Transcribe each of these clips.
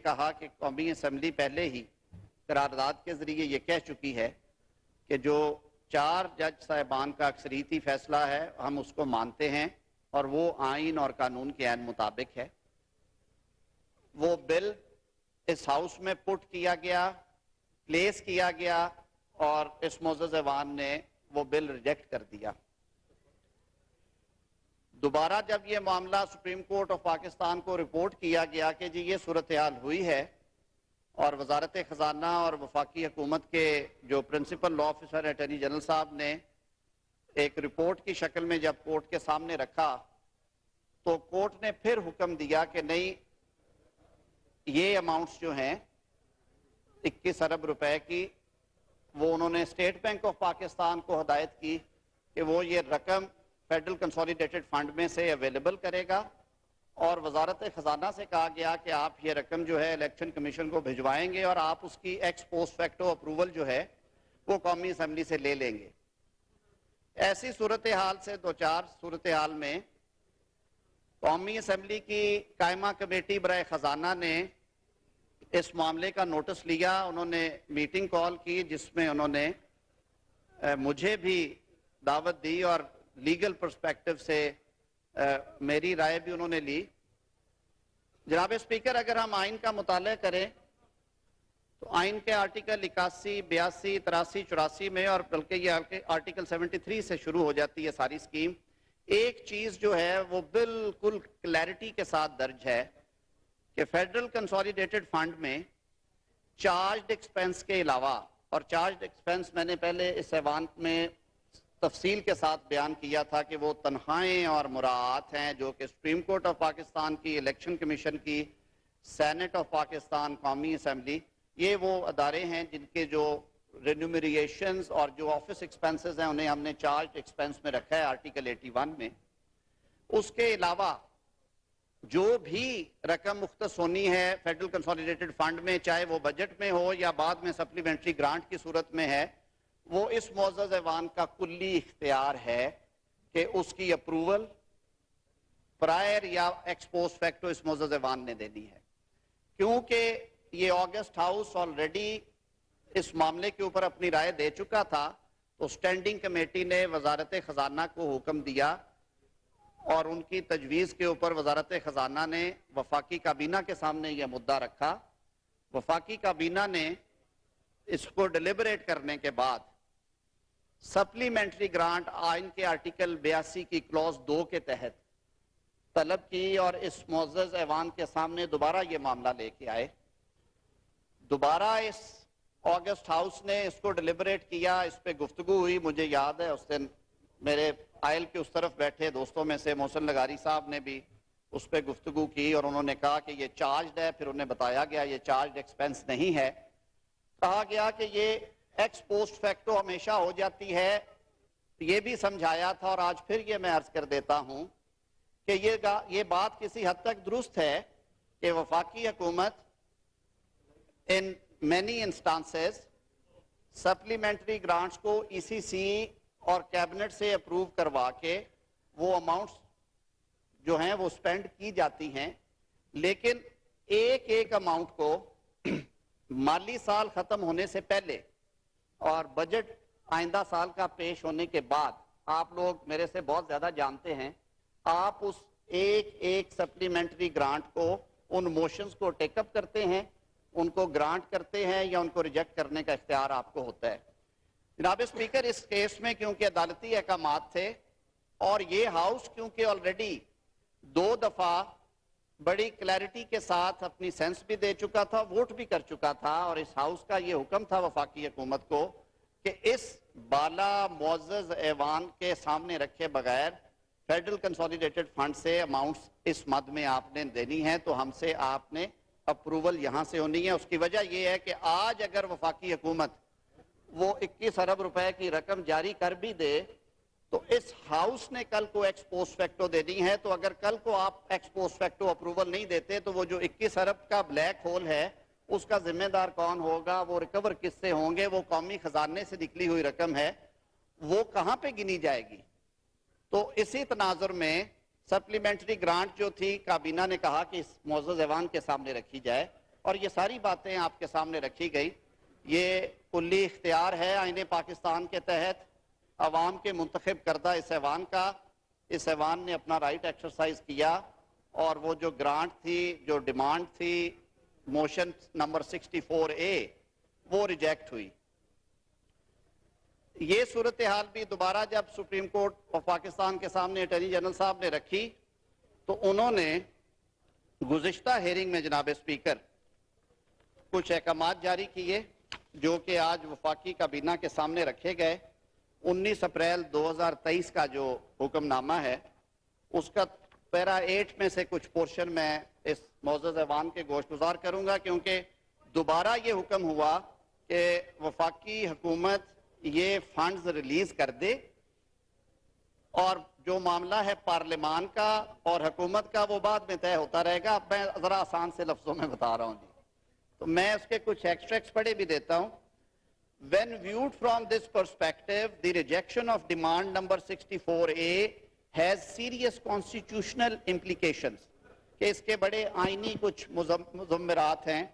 کہا کہ قومی اسمبلی پہلے ہی قرارداد کے ذریعے یہ کہہ چکی ہے کہ جو 4 جج صاحبان کا اکثریتی فیصلہ ہے ہم اس کو مانتے ہیں اور وہ آئین اور قانون کے عین مطابق ہے۔ وہ بل اس ہاؤس میں پٹ کیا گیا، پلیس کیا گیا اور اس معزز ایوان نے وہ بل ریجیکٹ کر دیا۔ دوبارہ جب یہ معاملہ سپریم کورٹ آف پاکستان کو رپورٹ کیا گیا کہ جی یہ صورتحال ہوئی ہے، اور وزارت خزانہ اور وفاقی حکومت کے جو پرنسپل لا آفیسر اٹارنی جنرل صاحب نے ایک رپورٹ کی شکل میں جب کورٹ کے سامنے رکھا، تو کورٹ نے پھر حکم دیا کہ نہیں، یہ اماؤنٹس جو ہیں 21 ارب روپے کی، وہ انہوں نے اسٹیٹ بینک آف پاکستان کو ہدایت کی کہ وہ یہ رقم فیڈرل کنسولیڈیٹڈ فنڈ میں سے اویلیبل کرے گا، اور وزارت خزانہ سے کہا گیا کہ آپ یہ رقم جو ہے الیکشن کمیشن کو بھجوائیں گے اور آپ اس کی ایکس پوسٹ فیکٹو اپروول جو ہے وہ قومی اسمبلی سے لے لیں گے۔ ایسی صورتحال سے دوچار صورتحال میں قومی اسمبلی کی قائمہ کمیٹی برائے خزانہ نے اس معاملے کا نوٹس لیا۔ انہوں نے میٹنگ کال کی جس میں انہوں نے مجھے بھی دعوت دی اور لیگل پرسپیکٹو سے میری رائے بھی انہوں نے لی۔ جناب اسپیکر، اگر ہم آئین کا مطالعہ کریں تو آئین کے آرٹیکل 81، 82، 83، 84 میں، اور بلکہ یہ آرٹیکل 73 سے شروع ہو جاتی ہے ساری سکیم، ایک چیز جو ہے وہ بالکل کلیئرٹی کے ساتھ درج ہے کہ فیڈرل کنسولیڈیٹڈ فنڈ میں چارجڈ ایکسپنس کے علاوہ، اور چارجڈ ایکسپنس میں نے پہلے اس ایوان میں تفصیل کے ساتھ بیان کیا تھا کہ وہ تنخواہیں اور مراعات ہیں جو کہ سپریم کورٹ آف پاکستان کی، الیکشن کمیشن کی، سینٹ آف پاکستان، قومی اسمبلی، یہ وہ ادارے ہیں جن کے جو رینیومریشنز اور جو آفس ایکسپنسز ہیں انہیں ہم نے چارجڈ ایکسپنس میں رکھا ہے آرٹیکل 81 میں۔ اس کے علاوہ جو بھی رقم مختص ہونی ہے فیڈرل کنسولیڈیٹڈ فنڈ میں، چاہے وہ بجٹ میں ہو یا بعد میں سپلیمنٹری گرانٹ کی صورت میں ہے، وہ اس معزز ایوان کا کلی اختیار ہے کہ اس کی اپروول پرائر یا ایکس پوسٹ فیکٹو اس معزز ایوان نے دینی ہے۔ کیونکہ یہ آگسٹ ہاؤس آلریڈی اس معاملے کے اوپر اپنی رائے دے چکا تھا، تو سٹینڈنگ کمیٹی نے وزارت خزانہ کو حکم دیا اور ان کی تجویز کے اوپر وزارت خزانہ نے وفاقی کابینہ کے سامنے یہ مدعا رکھا۔ وفاقی کابینہ نے اس کو ڈیلیبریٹ کرنے کے بعد سپلیمنٹری گرانٹ آئین کے آرٹیکل 82 کی کلوز 2 کے تحت طلب کی، اور اس معزز ایوان کے سامنے دوبارہ یہ معاملہ لے کے آئے۔ دوبارہ اس آگسٹ ہاؤس نے اس کو ڈیلیبریٹ کیا، اس پہ گفتگو ہوئی۔ مجھے یاد ہے اس دن میرے آئل کے اس طرف بیٹھے دوستوں میں سے محسن لغاری صاحب نے بھی اس پہ گفتگو کی، اور انہوں نے کہا کہ یہ چارجڈ ہے، پھر انہیں بتایا گیا یہ چارجڈ ایکسپنس نہیں ہے۔ کہا گیا کہ یہ ایکس پوسٹ فیکٹو ہمیشہ ہو جاتی ہے، یہ بھی سمجھایا تھا، اور آج پھر یہ میں عرض کر دیتا ہوں کہ یہ بات کسی حد تک درست ہے کہ وفاقی حکومت ان مینی انسٹانسز سپلیمنٹری گرانٹس کو ای سی سی اور کیبنٹ سے اپروو کروا کے وہ اماؤنٹس جو ہیں وہ سپینڈ کی جاتی ہیں، لیکن ایک اماؤنٹ کو مالی سال ختم ہونے سے پہلے اور بجٹ آئندہ سال کا پیش ہونے کے بعد، آپ لوگ میرے سے بہت زیادہ جانتے ہیں، آپ اس ایک سپلیمنٹری گرانٹ کو، ان موشنز کو ٹیک اپ کرتے ہیں، ان کو گرانٹ کرتے ہیں یا ان کو ریجیکٹ کرنے کا اختیار آپ کو ہوتا ہے۔ جناب اسپیکر، اس کیس میں کیونکہ عدالتی احکامات تھے اور یہ ہاؤس کیونکہ آلریڈی 2 دفعہ بڑی کلیئرٹی کے ساتھ اپنی سینس بھی دے چکا تھا، ووٹ بھی کر چکا تھا، اور اس ہاؤس کا یہ حکم تھا وفاقی حکومت کو کہ اس بالا معزز ایوان کے سامنے رکھے بغیر فیڈرل کنسولیڈیٹڈ فنڈ سے اماؤنٹس اس مد میں آپ نے دینی ہے، تو ہم سے آپ نے اپروول یہاں سے ہونی ہے۔ اس کی وجہ یہ ہے کہ آج اگر وفاقی حکومت وہ 21 ارب روپے کی رقم جاری کر بھی دے تو اس ہاؤس نے کل کو ایکس پوسٹ فیکٹو دینی ہے، تو اگر کل کو آپ ایکس پوسٹ فیکٹو اپروول نہیں دیتے تو وہ جو 21 ارب کا بلیک ہول ہے اس کا ذمہ دار کون ہوگا، وہ ریکور کس سے ہوں گے، وہ قومی خزانے سے نکلی ہوئی رقم ہے، وہ کہاں پہ گنی جائے گی؟ تو اسی تناظر میں سپلیمنٹری گرانٹ جو تھی کابینہ نے کہا کہ اس معزز ایوان کے سامنے رکھی جائے، اور یہ ساری باتیں آپ کے سامنے رکھی گئی. یہ کلی اختیار ہے آئین پاکستان کے تحت عوام کے منتخب کردہ اس ایوان کا. اس ایوان نے اپنا رائٹ ایکسرسائز کیا اور وہ جو گرانٹ تھی, جو ڈیمانڈ تھی موشن نمبر 64A, وہ ریجیکٹ ہوئی. یہ صورتحال بھی دوبارہ جب سپریم کورٹ آف پاکستان کے سامنے اٹارنی جنرل صاحب نے رکھی تو انہوں نے گزشتہ ہیرنگ میں جناب اسپیکر کچھ احکامات جاری کیے جو کہ آج وفاقی کابینہ کے سامنے رکھے گئے. 19 اپریل 2023 کا جو حکم نامہ ہے اس کا پیرا 8 میں سے کچھ پورشن میں اس معزز ایوان کے گوش گزار کروں گا, کیونکہ دوبارہ یہ حکم ہوا کہ وفاقی حکومت یہ فنڈز ریلیز کر دے اور جو معاملہ ہے پارلیمان کا اور حکومت کا وہ بعد میں طے ہوتا رہے گا. میں ذرا آسان سے لفظوں میں بتا رہا ہوں جی, تو میں اس کے کچھ ایکسٹریکٹس پڑھے بھی دیتا ہوں. When viewed from this perspective, the rejection of demand number 64A has serious constitutional implications. کہ اس کے بڑے آئینی کچھ مضمرات ہیں.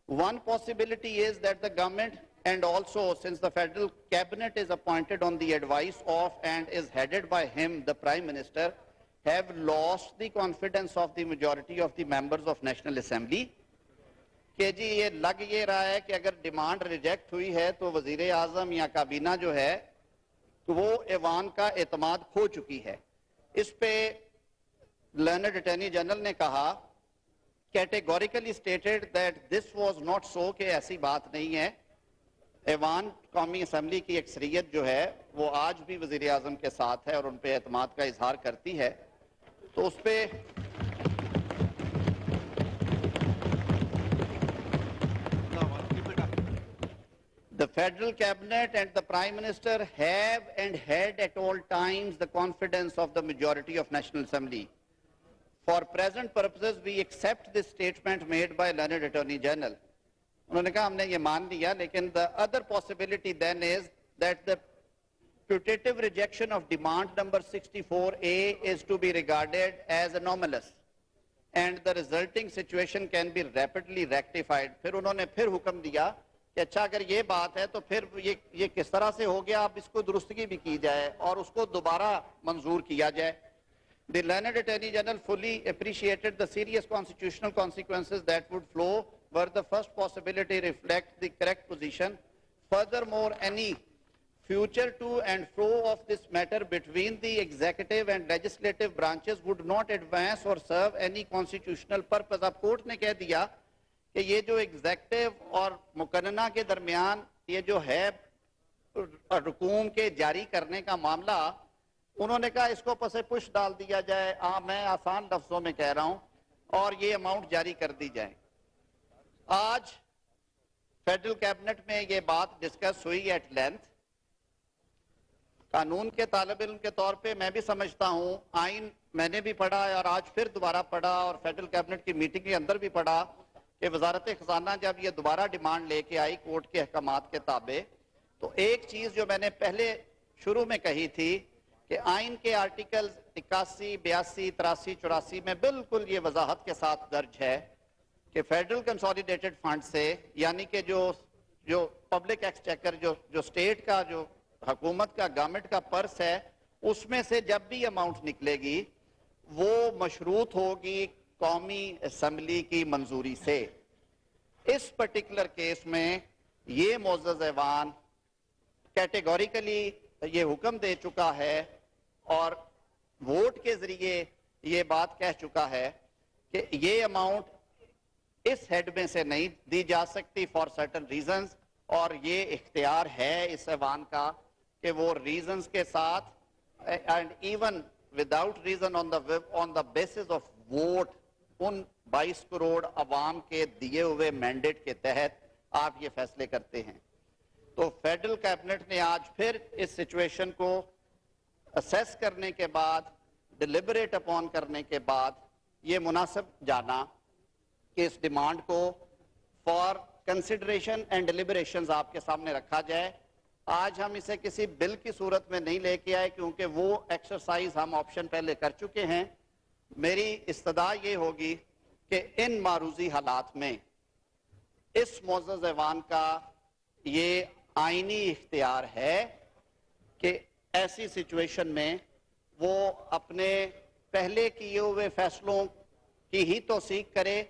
One possibility is that the government, and also since the federal cabinet is appointed on the advice of and is headed by him, the Prime Minister, have lost the confidence of the majority of the members of National Assembly. کہ جی یہ لگ یہ رہا ہے کہ اگر demand reject ہوئی ہے تو وزیر اعظم یا کابینہ جو ہے تو وہ ایوان کا اعتماد کھو چکی ہے. اس پہ لرنڈ اٹارنی جنرل نے کہا categorically stated that this was not so, کہ ایسی بات نہیں ہے. ایوان قومی اسمبلی کی اکثریت جو ہے وہ آج بھی وزیر اعظم کے ساتھ ہے اور ان پہ اعتماد کا اظہار کرتی ہے. تو اس پہ The Federal Cabinet and the Prime Minister have and had at all times the confidence of the majority of National Assembly. For present purposes, we accept this statement made by Learned Attorney General. انہوں نے کہا ہم نے یہ مان لیا, لیکن the other possibility then is that the putative rejection of demand number 64A is to be regarded as anomalous and the resulting situation can be rapidly rectified. پھر انہوں نے پھر حکم دیا کہ اچھا اگر یہ بات ہے تو پھر یہ کس طرح سے ہو گیا, اب اس کو درستگی بھی کی جائے اور اس کو دوبارہ منظور کیا جائے. The learned Attorney General fully appreciated the serious constitutional consequences that would flow were the first possibility reflect the correct position. Furthermore, any future to and fro of this matter between the executive and legislative branches would not advance or serve any constitutional purpose. اب court نے کہہ دیا کہ یہ جو executive اور مقننہ کے درمیان یہ جو ہے رکوم کے جاری کرنے کا معاملہ, انہوں نے کہا اس کو پس پش ڈال دیا جائے, میں آسان لفظوں میں کہہ رہا ہوں, اور یہ اماؤنٹ جاری کر دی جائے. آج فیڈرل کیبنٹ میں یہ بات ڈسکس ہوئی ایٹ لینتھ. قانون کے طالب علم کے طور پہ میں بھی سمجھتا ہوں, آئین میں نے بھی پڑھا ہے اور آج پھر دوبارہ پڑھا اور فیڈرل کیبنٹ کی میٹنگ کے اندر بھی پڑھا کہ وزارت خزانہ جب یہ دوبارہ ڈیمانڈ لے کے آئی کورٹ کے احکامات کے تابع, تو ایک چیز جو میں نے پہلے شروع میں کہی تھی کہ آئین کے آرٹیکل 81, 82, 83, 84 میں بالکل یہ وضاحت کے ساتھ درج ہے کہ فیڈرل کنسولیڈیٹڈ فنڈ سے, یعنی کہ جو پبلک ایکسچیکر جو سٹیٹ کا, جو حکومت کا, گورنمنٹ کا پرس ہے, اس میں سے جب بھی اماؤنٹ نکلے گی وہ مشروط ہوگی قومی اسمبلی کی منظوری سے. اس پرٹیکولر کیس میں یہ معزز ایوان کیٹیگوریکلی یہ حکم دے چکا ہے اور ووٹ کے ذریعے یہ بات کہہ چکا ہے کہ یہ اماؤنٹ اس ہیڈ میں سے نہیں دی جا سکتی فار سرٹن ریزنز, اور یہ اختیار ہے اس ایوان کا کہ وہ ریزنز کے ساتھ and even without reason on the basis of vote ان 22 کروڑ عوام کے دیے ہوئے مینڈیٹ کے تحت آپ یہ فیصلے کرتے ہیں. تو فیڈرل کیبنٹ نے آج پھر اس سچویشن کو اسیس کرنے کے بعد, ڈیلیبریٹ اپون کرنے کے بعد یہ مناسب جانا کہ اس ڈیمانڈ کو فار کنسیڈریشن اینڈ ڈیلیبریشنز آپ کے سامنے رکھا جائے. آج ہم اسے کسی بل کی صورت میں نہیں لے کے آئے کیونکہ وہ ایکسرسائز ہم آپشن پہلے کر چکے ہیں. میری استدعا یہ ہوگی کہ ان معروضی حالات میں اس معزز ایوان کا یہ آئینی اختیار ہے کہ ایسی سچویشن میں وہ اپنے پہلے کیے ہوئے فیصلوں کی ہی توثیق کرے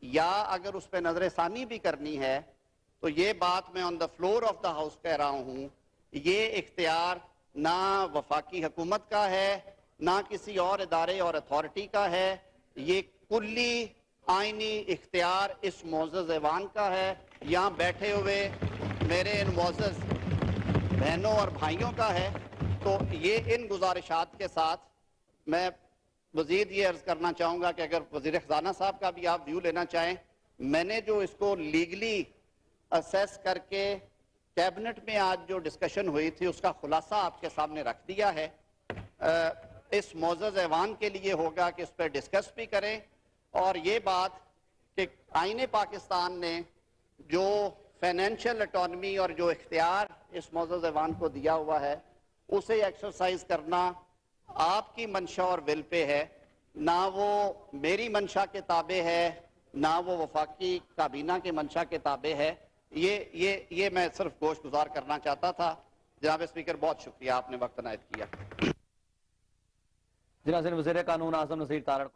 یا اگر اس پہ نظر ثانی بھی کرنی ہے تو یہ بات میں on the floor of the house کہہ رہا ہوں، یہ اختیار نہ وفاقی حکومت کا ہے نہ کسی اور ادارے اور اتھارٹی کا ہے، یہ کلی آئینی اختیار اس معزز ایوان کا ہے، یہاں بیٹھے ہوئے میرے ان معزز بہنوں اور بھائیوں کا ہے۔ تو یہ ان گزارشات کے ساتھ میں مزید یہ عرض کرنا چاہوں گا کہ اگر وزیر خزانہ صاحب کا بھی آپ ویو لینا چاہیں، میں نے جو اس کو لیگلی اسیس کر کے کیبنٹ میں آج جو ڈسکشن ہوئی تھی اس کا خلاصہ آپ کے سامنے رکھ دیا ہے۔ اس معزز ایوان کے لیے ہوگا کہ اس پہ ڈسکس بھی کریں اور یہ بات کہ آئین پاکستان نے جو فائنینشیل اٹانومی اور جو اختیار اس معزز ایوان کو دیا ہوا ہے اسے ایکسرسائز کرنا آپ کی منشا اور ول پہ ہے، نہ وہ میری منشا کے تابع ہے نہ وہ وفاقی کابینہ کے منشا کے تابع ہے۔ یہ میں صرف گوش گزار کرنا چاہتا تھا۔ جناب اسپیکر بہت شکریہ، آپ نے وقت عنایت کیا۔ جناب وزیر قانون اعظم نصیر تارڑ